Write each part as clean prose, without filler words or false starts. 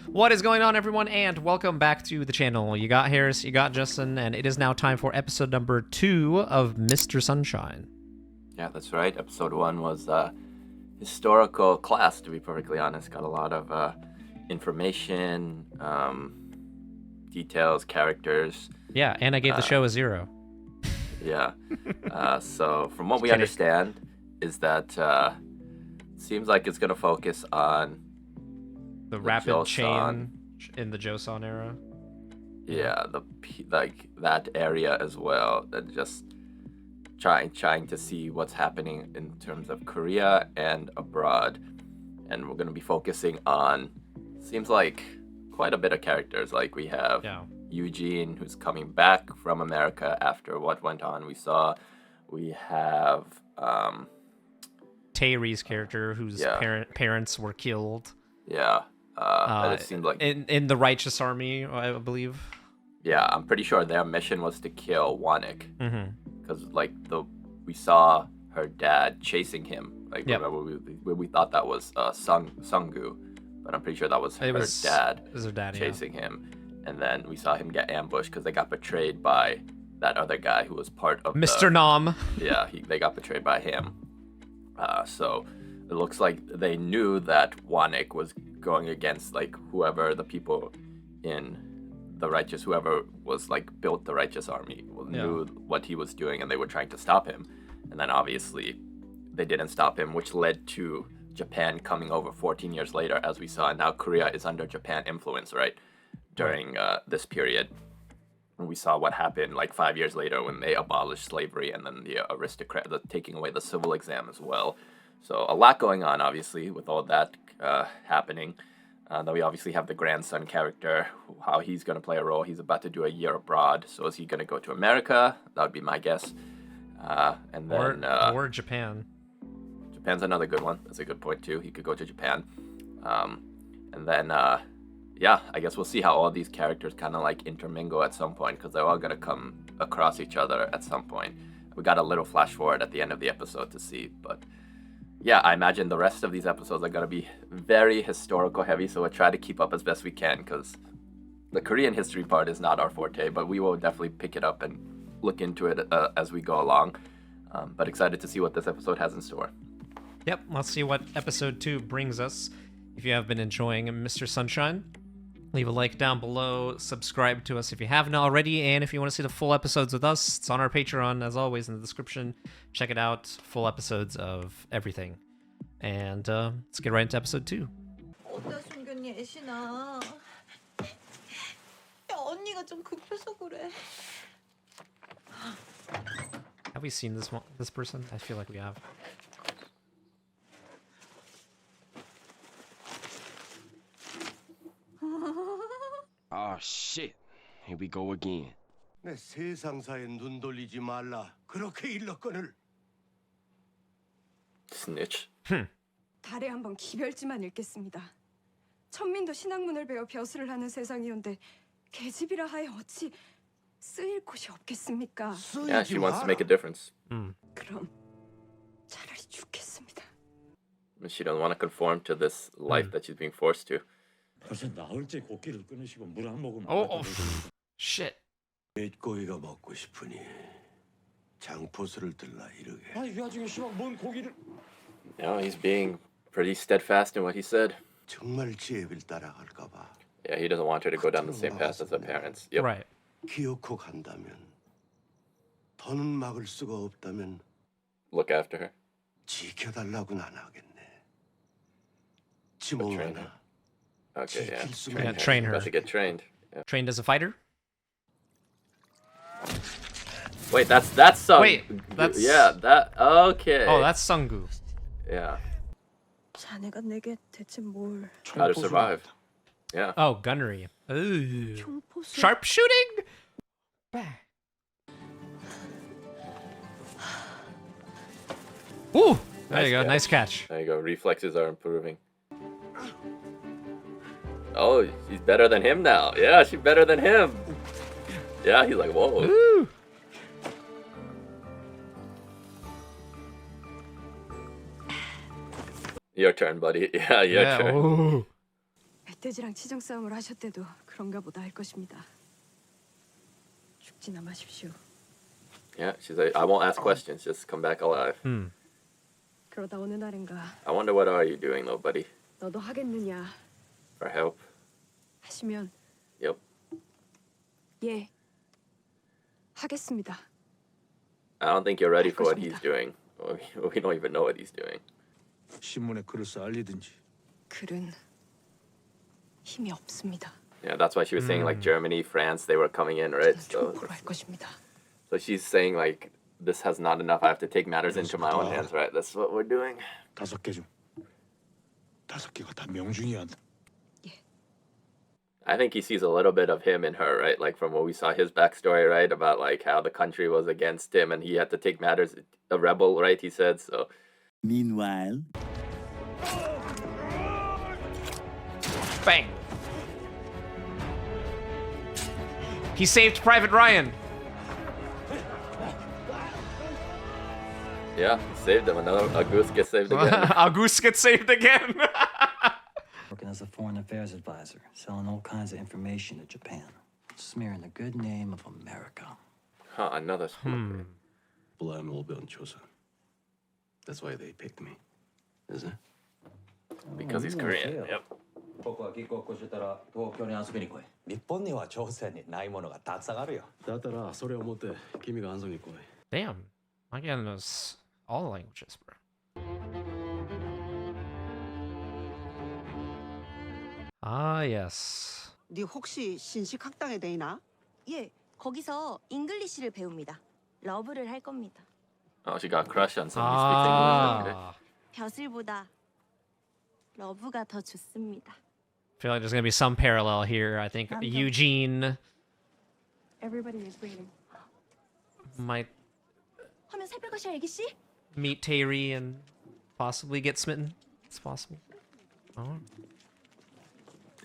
What is going on, everyone, and welcome back to the channel. You got Harris, you got Justin, and it is now time for episode number 2 of Mr. Sunshine. Yeah, that's right. Episode 1 was historical class, to be perfectly honest. Got a lot of information, details, characters. Yeah, and I gave the show a 0. Yeah. So from what we understand is that seems like it's going to focus on the rapid Joseon. change in the Joseon era. Yeah, like that area as well. And just trying to see what's happening in terms of Korea and abroad. And we're going to be focusing on, seems like, quite a bit of characters. Like we have Eugene, who's coming back from America after what went on. We have Tae-ri's character, whose parents were killed. Yeah. And it seemed like in the Righteous Army, I believe. Yeah, I'm pretty sure their mission was to kill Wanik. Because we saw her dad chasing him. Like remember we thought that was Sunggu, but I'm pretty sure that was her dad. It was her dad chasing him, and then we saw him get ambushed because they got betrayed by that other guy who was part of Mr. Nam. Yeah, they got betrayed by him. So it looks like they knew that Wanik was going against like whoever the people in the righteous, whoever was like built the Righteous Army, knew what he was doing, and they were trying to stop him. And then obviously they didn't stop him, which led to Japan coming over 14 years later, as we saw. And now Korea is under Japan influence, right? During this period. And we saw what happened like 5 years later when they abolished slavery, and then the taking away the civil exam as well. So a lot going on, obviously, with all that happening. Then we obviously have the grandson character, how he's going to play a role. He's about to do a year abroad. So is he going to go to America? That would be my guess. And then or Japan. Japan's another good one. That's a good point, too. He could go to Japan. And then, I guess we'll see how all these characters kind of like intermingle at some point, because they're all going to come across each other at some point. We got a little flash forward at the end of the episode to see, but yeah, I imagine the rest of these episodes are going to be very historical heavy, so we'll try to keep up as best we can, because the Korean history part is not our forte, but we will definitely pick it up and look into it as we go along. But excited to see what this episode has in store. Yep, let's see what episode 2 brings us. If you have been enjoying Mr. Sunshine, leave a like down below, subscribe to us if you haven't already, and if you want to see the full episodes with us, it's on our Patreon, as always, in the description. Check it out, full episodes of everything. And let's get right into episode 2. 어디다 숨겼니, 애신아? 야, 언니가 좀 급해서 그래. Have we seen this person? I feel like we have. Oh shit. Here we go again. 내 세상사에 눈 돌리지 말라. 그렇게 일렀거늘. Snitch. 달에 한번 기별지만 읽겠습니다. 천민도 신학문을 배워 벼슬을 하는 세상이온데 계집이라 하여 어찌 쓰일 곳이 없겠습니까? Yeah, she wants to make a difference. 그럼 차라리 죽겠습니다. She doesn't want to conform to this life that she's being forced to. 벌써 나흘째 고기를 끊으시고 물 한 모금 Oh, shit. 뱃고기가 먹고 싶으니 장포수를 들라 이르게. 아이 와중에 씨발 뭔 고기를 No, he's being pretty steadfast in what he said. 정말 지혜를 따라갈까 봐. Yeah, he doesn't want her to go down the same path as her parents. Yep. Right. 기어코 간다면 더는 막을 수가 없다면 Look after her. 지켜달라고는 안 하겠네. Train her. 지몽하나 Okay, yeah. 지킬 수만 Train her. About to get trained. Yeah. Trained as a fighter? Wait, that's Sung. Wait, that's... Yeah, that... Okay. Oh, that's Sunggu. Yeah. 자네가 내게 대체 뭘? How to survive. Yeah. Oh, gunnery. Ooh. 총포수? Sharpshooting? Ooh! There you go, nice catch. There you go. Reflexes are improving. Oh, she's better than him now. Yeah, she's better than him. Yeah, he's like, whoa. Ooh! Your turn, buddy. Yeah, your turn. Ooh. 멧돼지랑 치정 싸움을 하셨대도 그런가 보다 할 것입니다. 죽지나 마십시오. Yeah, she's like, I won't ask questions. Just come back alive. 그러다 어느 날인가 I wonder what are you doing though, buddy? 너도 하겠느냐 For help? 하시면 Yep. 예 하겠습니다. I don't think you're ready for what he's doing. We don't even know what he's doing. 신문에 글을 써 알리든지. 글은 힘이 없습니다. Yeah, that's why she was saying like Germany, France, they were coming in, right? So, 총으로 할 것입니다. so she's saying like this has not enough. I have to take matters into my own hands, right? That's what we're doing. 5개 중 5개가 다 명중이야. I think he sees a little bit of him in her, right? Like from what we saw his backstory, right? About like how the country was against him and he had to take matters. A rebel, right? He said so. Meanwhile, Bang. He saved Private Ryan. Yeah, saved him. A goose gets saved again. August gets saved again. Working as a foreign affairs advisor, selling all kinds of information to Japan, smearing the good name of America. Huh, another smoker. 블라이몰변 조선. That's why they picked me. Is it? Because he's Korean. Yep. 僕は帰国したら東京に遊びに来い。日本には朝鮮にないものがたくさんあるよ。だったらそれを持って君が安全に来い。 Damn. My guy knows all the languages, bro. Ah, yes. 네 혹시 신식 학당에 돼 있나? 예, 거기서 잉글리시를 배웁니다. 러브를 할 겁니다. Oh, she got a crush on somebody speaking English. Okay. 벼슬보다 러브가 더 좋습니다. I feel like there's gonna be some parallel here. I think Eugene Everybody is waiting. might 화면 살펴가셔, 애기 씨. meet Tae-ri and possibly get smitten. It's possible. Oh.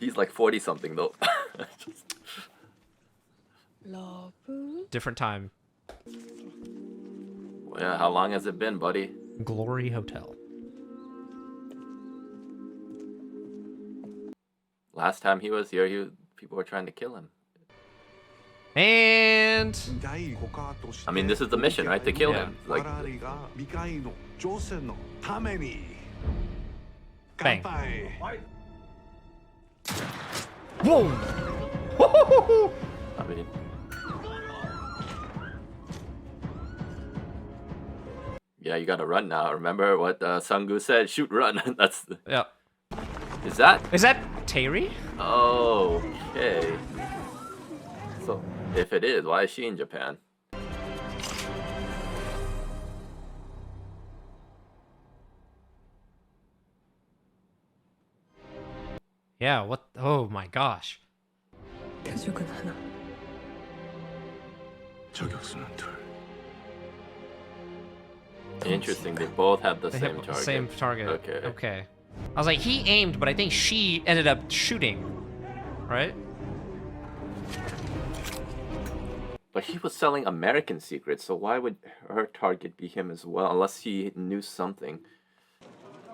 He's like 40 something though. 러브 Different time. Yeah, how long has it been, buddy? Glory Hotel. Last time he was here, people were trying to kill him. And I mean, this is the mission, right? To kill him. Like, bang. Whoa! I mean, yeah, you gotta run now. Remember what Sungu said? Shoot, run. That's the... Yeah. Is that? Is that Tae-ri? Okay. So, if it is, why is she in Japan? Yeah, what? Oh my gosh. 표적은 하나. 저격수는 둘. Interesting. They both have the They same hit target. the same target. Okay. Okay. I was like, he aimed, but I think she ended up shooting. Right? But he was selling American secrets, so why would her target be him as well? Unless he knew something.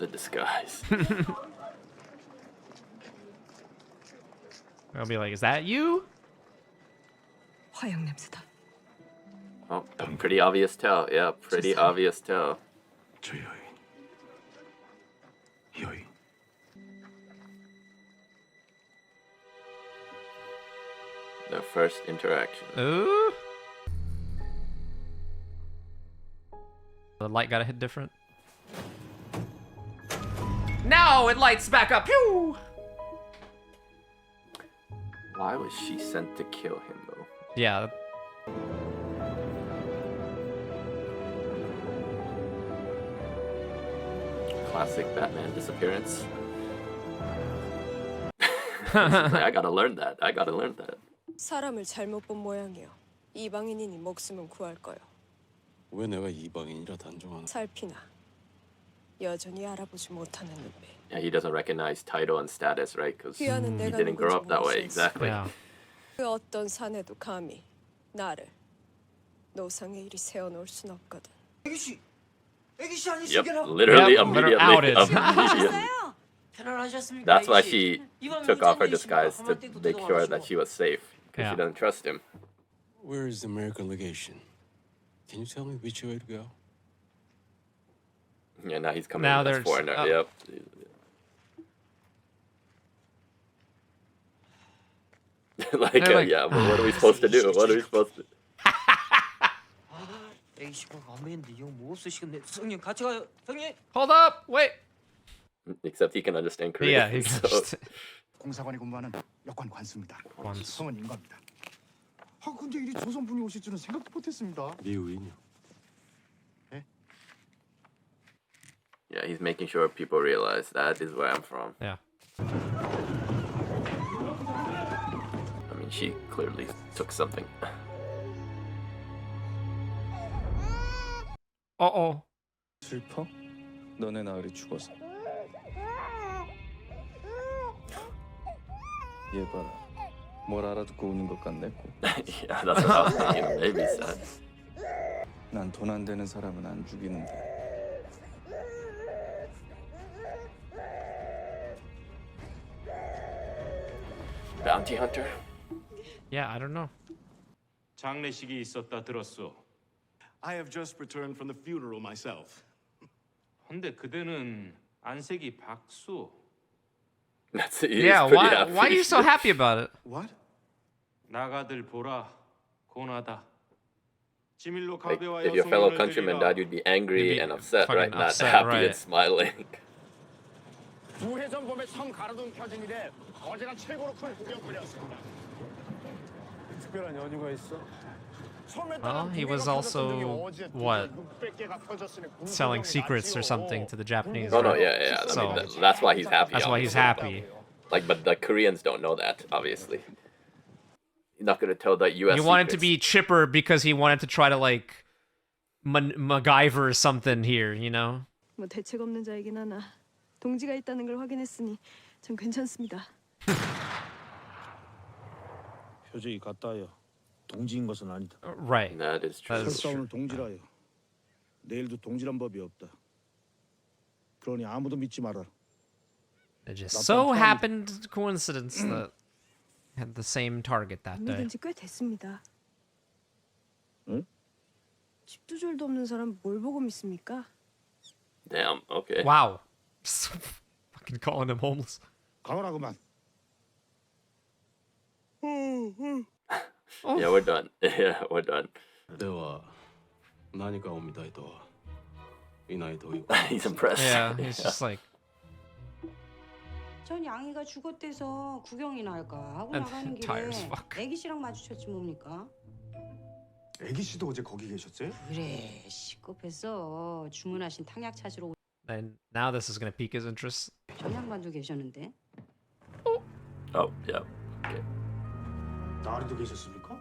The disguise. I'll be like, is that you? 화약 냄새다. Oh, pretty obvious tell. Yeah, pretty obvious tell. 저 여인. 여인. Their first interaction. Ooh. The light got to hit different. No, it lights back up. Pew! Why was she sent to kill him, though? Yeah. Classic Batman disappearance. I gotta learn that. I gotta learn that. 사람을 잘못 본 모양이요. 이방인이니 목숨은 구할 거요. 왜 내가 이방인이라 단정하나? 살피나 여전히 알아보지 못하는 눈빛. Yeah, he doesn't recognize title and status, right? Because he 귀하는 내가 didn't grow 누군지 up that way. 모르겠어. Exactly. Yeah. 그 어떤 사내도 감히 나를 노상의 일이 세워놓을 순 없거든. 애기씨 Yep, literally Yep, let her immediately. outed. Immediately. 편안하셨습니까? That's why 애기씨? she took off her disguise to make sure that she was safe because Yeah. she doesn't trust him. Where is the American legation? Can you tell me which way to go? Yeah, now he's coming Now in as there's- foreigner. oh. Yep. Like, They're like, yeah, but what are we supposed to do? What are we supposed to? Hold up! Wait! Except he can understand Korean. Yeah, he so- can just... 공사관이 근무하는 여권 관수입니다. 관수. 성은 인과입니다. 아 근데 이리 조선 분이 오실 줄은 생각도 못했습니다. 미국인요. Yeah, he's making sure people realize that is where I'm from. Yeah. I mean, she clearly took something. Uh-oh. 슬퍼? 너네 나으리 죽어서. 얘 봐라. 뭘 알아듣고 우는 것 같네. Yeah, that's what I was thinking. Maybe sad. 난 돈 안 되는 사람은 안 죽이는데. Bounty hunter? Yeah, I don't know. 장례식이 있었다 들었어. I have just returned from the funeral myself. 근데 그대는 안색이 박수. That's it. Yeah, pretty why happy. are you so happy about it? What? 나가들 보라. 고나다. 지밀로 Like, 가벼워 if your fellow countrymen died, you'd be angry You'd be and upset, fucking right? Not upset, happy right. and smiling. 부회전범의 성 가로등 켜진 이래 어제가 최고로 큰 구경거리였습니다. 특별한 연유가 있어? Well, he was also, what, selling secrets or something to the Japanese. Oh, no, right? yeah. I So, mean, that's why he's happy. that's why he's obviously. happy. Like, but the Koreans don't know that, obviously. He's not going to tell the U.S. He wanted to secrets. be chipper because he wanted to try to, like, MacGyver something here, you know? 뭐 대책 없는 자이긴 하나 동지가 있다는 걸 확인했으니 전 괜찮습니다. 표정이 같다요. 동지인 것은 아니다. Right. That is true. That is 설사 오늘 동지라요. 내일도 동지란 법이 없다. 그러니 아무도 믿지 마라. It just so happened, coincidence, that had the same target that day. 믿은 지꽤 됐습니다. 응? 집도 절도 없는 사람 뭘 보고 믿습니까? Damn, okay. Wow. Fucking calling him homeless. 가거라 그만. Yeah, we're done. Yeah, we're done. では何かを見たいとはいないという He's impressed. Yeah, he's just like, 전 양이가 죽었대서 구경이나 할까 하고 I'm 나가는 길에 tired as fuck. 애기 씨랑 마주쳤지 뭡니까? 애기 씨도 어제 거기 계셨어요? 그래 시급했어. 주문하신 탕약 찾으러 and now this is gonna pique his interest. 전 양반도 계셨는데. Oh, yeah. Okay. 나리도 계셨습니까?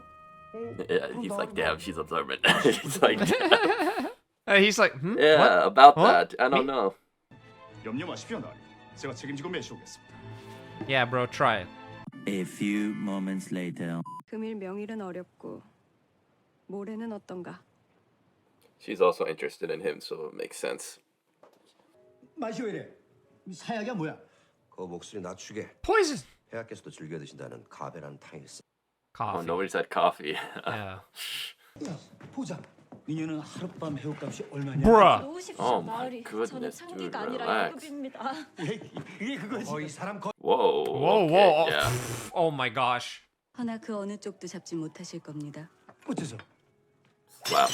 Yeah, he's like, damn, she's observant. He's like, He's like, yeah, what? about What? that. I don't know. 염려 마십시오, 나리. 제가 책임지고 매시오겠습니다. Yeah, bro, try it. A few moments later. 금일 명일은 어렵고 모레는 어떤가? She's also interested in him, so it makes sense. 맛이 왜 이래? 사약이야 뭐야? 그 목소리 낮추게. Poison. 폐하께서도 즐겨 드신다는 가베라는 탕이 있어. Oh, Coffee. nobody said coffee. Yeah. 보자. 니네는 하룻밤 해옥값이 얼마냐? Bruh. Oh my goodness, dude, relax. 이게 그거지. 거의 사람 Whoa. Whoa, okay, whoa. Yeah. Oh my gosh. 허나 그 어느 쪽도 잡지 못하실 겁니다. 어째서? Slap.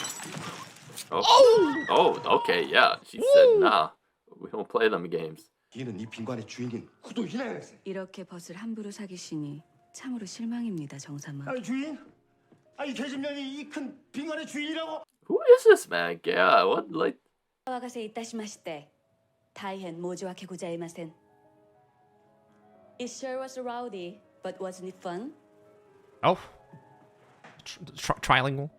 Oh, okay, yeah. She said, nah, we don't play them games. 얘는 이 빈관의 주인인 후도 희나였어. 이렇게 벗을 함부로 사귀시니 참으로 실망입니다, 정사마. 아 주인? 아이 계집년이 이 큰 빈관의 주인이라고? Who is this man? Yeah, what, like... わがせいたしまして大変申し訳ございません. It sure was rowdy, but wasn't it fun? Oh. Trilingual.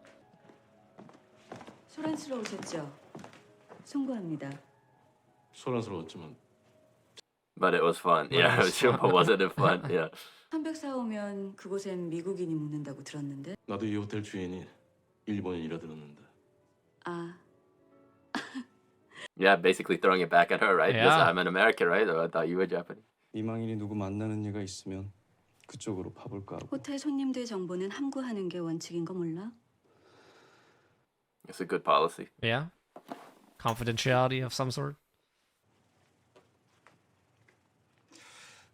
소란스러우셨죠? 송구합니다. 소란스러웠지만 But it was fun. Yeah, sure, but wasn't it fun? Yeah. 300 사오면 그곳엔 미국인이 묵는다고 들었는데. 나도 이 호텔 주인이 일본인이라 들었는데. 아. Yeah, basically throwing it back at her, right? Yeah. This, I'm an American, right? Or I thought you were Japanese. 이망인이 누구 만나는 얘가 있으면 그쪽으로 파볼까 하고. 호텔 손님들 정보는 함구하는 게 원칙인 거 몰라? It's a good policy. Yeah. Confidentiality of some sort.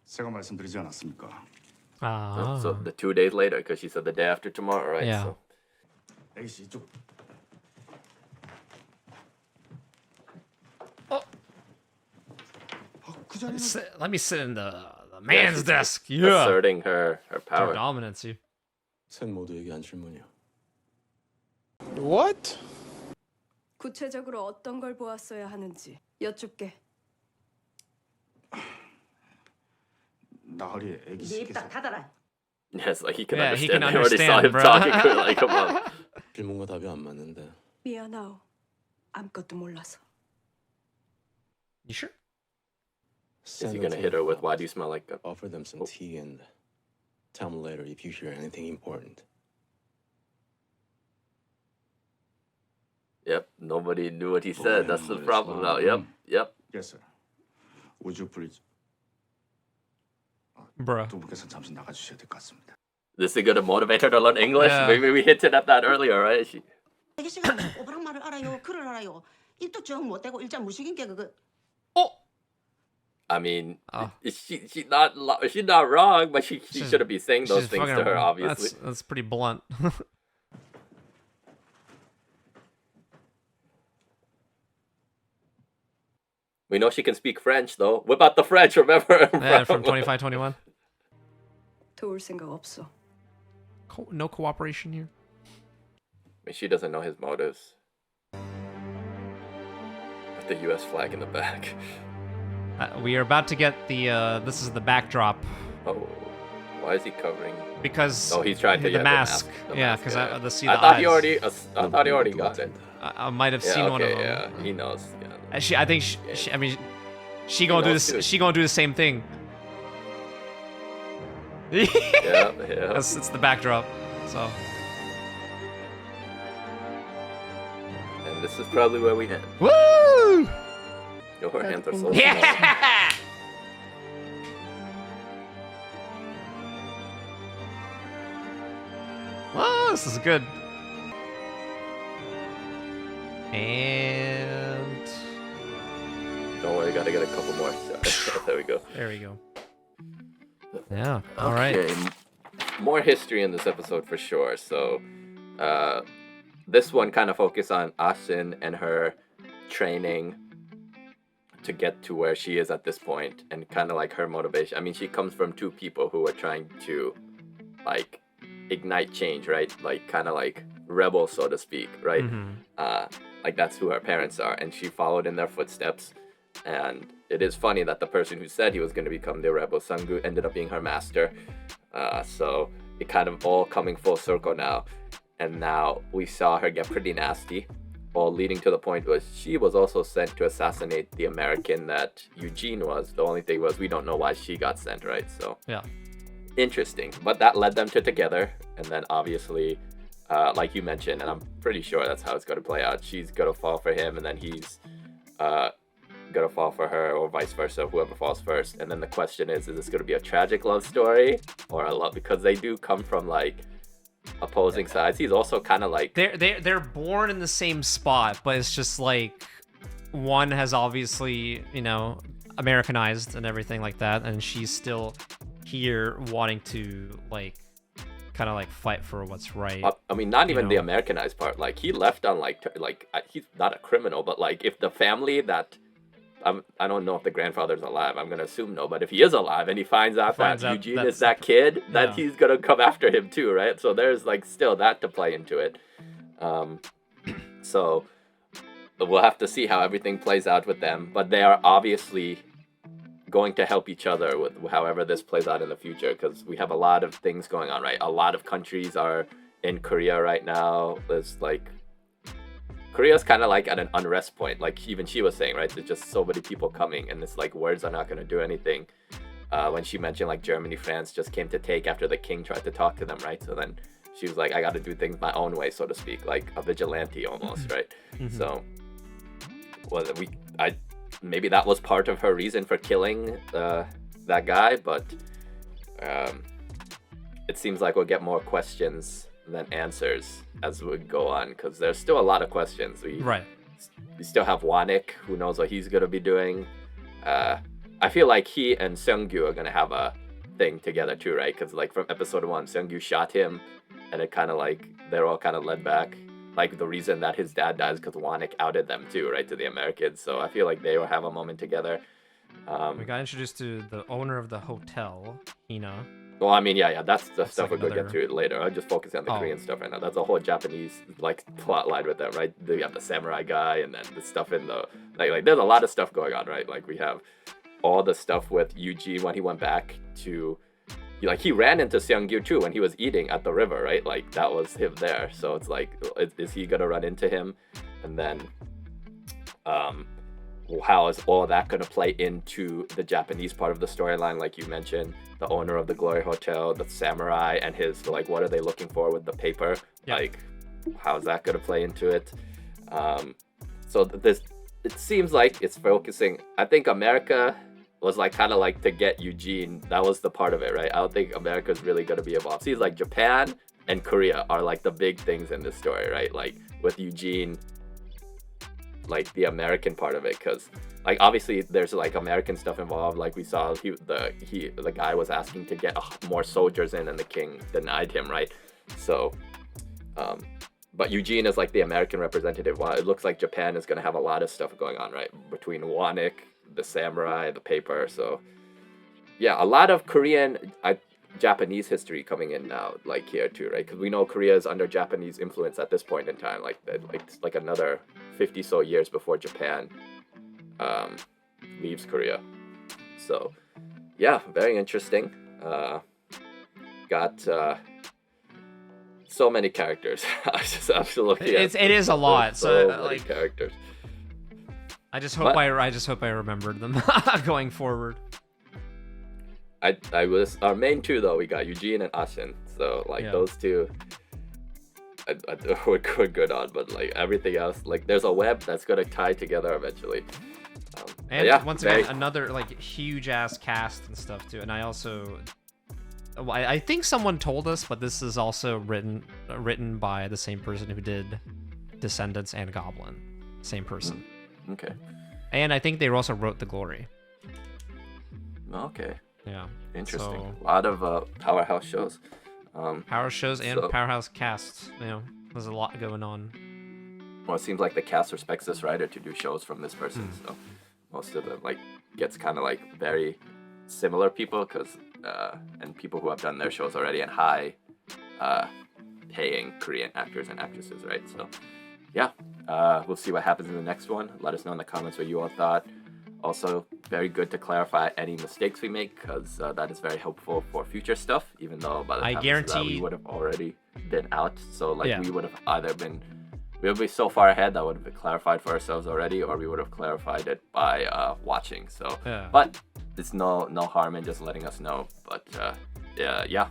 제가 말씀드리지 않았습니까? Ah. So the 2 days later, because she said the day after tomorrow, right? Yeah. So. Ae-씨 이쪽. Let me sit in the man's desk. Yeah. Asserting her power. Her dominance. You. 셋 모두에게 한 질문이요. What? 구체적으로 어떤 걸 보았어야 하는지 여쭙게. 나으리 애기 네입딱 닫아라. Yes, like he can Yeah, he understand. can I already saw him understand, bro. talking to her like a mom. 질문과 답이 안 맞는데. 미안하오. 아무것도 몰라서. You sure? Is he gonna hit her with why do you smell like a... Offer them some tea and tell them later if you hear anything important. Yep, nobody knew what he said. That's the problem now. Yep, yep. Yes, sir. Would you please? Bruh. 두 분께서 잠시 나가주셔야 될 것 같습니다. This is gonna motivate her to learn English? Yeah. Maybe we hinted at that earlier, right? 애기씨가 오바랑 말을 알아요. 글을 알아요. 입도 정 못되고 일자 무식인 게 그거. I mean, she's not wrong, but she shouldn't be saying those things to her, obviously. That's pretty blunt. We know she can speak French, though. Whip out the French, remember? Yeah, from 25-21. 도울 생각 없어. No cooperation here. I mean, she doesn't know his motives. With the U.S. flag in the back. We are about to get the. This is the backdrop. Oh, why is he covering? Because he's trying to the get mask. The Yeah, mask, because yeah. I thought he already got it. I might have seen one of them. Yeah, he knows. Yeah. I think I mean, she gonna do this. Too. She gonna do the same thing. Yeah. It's the backdrop. So. And this is probably where we end. Woo! Yo, her hands are so Yeah! Oh, this is good. And don't worry, gotta get a couple more. There we go. There we go. Yeah. All right. More history in this episode for sure. So, this one kind of focused on Ae-shin and her training to get to where she is at this point, and kind of like her motivation. I mean, she comes from two people who are trying to, like, ignite change, right? Like, kind of like rebels, so to speak, right? Like, that's who her parents are, and she followed in their footsteps. And it is funny that the person who said he was going to become the rebel, Sung-gu, ended up being her master. So it kind of all coming full circle now. And now we saw her get pretty nasty, all leading to the point where she was also sent to assassinate the American that Eugene was. The only thing was we don't know why she got sent, right? So yeah, interesting. But that led them to together. And then obviously, like you mentioned, and I'm pretty sure that's how it's going to play out. She's going to fall for him, and then he's going to fall for her, or vice versa, whoever falls first. And then the question is this going to be a tragic love story or a love? Because they do come from like opposing sides. He's also kind of like they're born in the same spot, but it's just like one has obviously, you know, Americanized and everything like that, and she's still here wanting to like kind of like fight for what's right. I mean, not even the Americanized part. Like he left on like he's not a criminal, but like if the family that I don't know if the grandfather's alive. I'm gonna assume no, but if he is alive and he finds out that Eugene is that kid, then he's gonna come after him too, right? So there's like still that to play into it. So we'll have to see how everything plays out with them. But they are obviously going to help each other with however this plays out in the future, because we have a lot of things going on, right? A lot of countries are in Korea right now. There's like Korea's kind of like at an unrest point, like even she was saying, right? There's just so many people coming, and it's like words are not going to do anything. When she mentioned like Germany, France just came to take after the king tried to talk to them, right? So then she was like, I got to do things my own way, so to speak, like a vigilante almost, right? So, well, maybe that was part of her reason for killing that guy, but it seems like we'll get more questions than answers as we go on, because there's still a lot of questions. We still have Wanik, who knows what he's gonna be doing. I feel like he and Seung-gyu are gonna have a thing together too, right? Because like from episode 1, Seung-gyu shot him, and it kind of like they're all kind of led back. Like the reason that his dad dies because Wanik outed them too, right, to the Americans. So I feel like they will have a moment together. We got introduced to the owner of the hotel, Hina. Well, I mean, yeah, that's the stuff we're gonna get to later. I'm just focusing on the Korean stuff right now. That's a whole Japanese like plot line with them, right? You have the samurai guy, and then the stuff in the like there's a lot of stuff going on, right? Like we have all the stuff with Eugene when he went back to, like he ran into Seung-gyu too when he was eating at the river, right? Like that was him there. So it's like, is he gonna run into him? And then, how is all that gonna play into the Japanese part of the storyline? Like you mentioned, the owner of the Glory Hotel, the samurai, and his like, what are they looking for with the paper? Yeah. Like, how is that gonna play into it? So this, it seems like it's focusing. I think America was like kind of like to get Eugene. That was the part of it, right? I don't think America's really gonna be involved. See, like Japan and Korea are like the big things in this story, right? Like with Eugene, like the American part of it, because like obviously there's like American stuff involved. Like we saw the guy was asking to get more soldiers in, and the king denied him, right? So, but Eugene is like the American representative. Well, it looks like Japan is gonna have a lot of stuff going on, right? Between Wanik, the samurai, the paper. So yeah, a lot of Korean Japanese history coming in now, like here too, right? Because we know Korea is under Japanese influence at this point in time, like another 50 so years before Japan leaves Korea. So yeah, very interesting. Got so many characters. I just absolutely it is a lot. So many like characters. I just hope I remembered them going forward. I was our main two though. We got Eugene and Ae-shin. So like those two, we're good on. But like everything else, like there's a web that's gonna tie together eventually. And yeah, once again, another like huge ass cast and stuff too. And I also, I think someone told us, but this is also written by the same person who did Descendants and Goblin. Same person. Okay. And I think they also wrote The Glory. Okay. Yeah. Interesting. So, a lot of powerhouse shows. Powerhouse shows and powerhouse casts. You know, there's a lot going on. Well, it seems like the cast respects this writer to do shows from this person. So most of them like gets kind of like very similar people, because and people who have done their shows already, and high paying Korean actors and actresses, right? So yeah, we'll see what happens in the next one. Let us know in the comments what you all thought. Also, very good to clarify any mistakes we make, because that is very helpful for future stuff, even though by the time we would have already been out. So like we would have either been, we would be so far ahead that would have been clarified for ourselves already, or we would have clarified it by watching. So, but it's no harm in just letting us know. But yeah.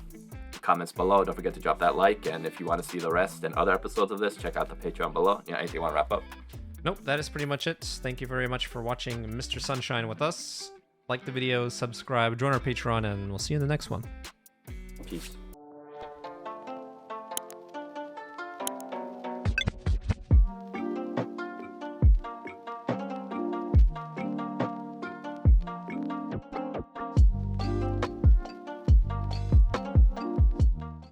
Comments below. Don't forget to drop that like, and if you want to see the rest and other episodes of this, check out the Patreon below. Anything you want to wrap up? Nope, that is pretty much it. Thank you very much for watching Mr. Sunshine with us. Like the video, subscribe, join our Patreon, and we'll see you in the next one. Peace.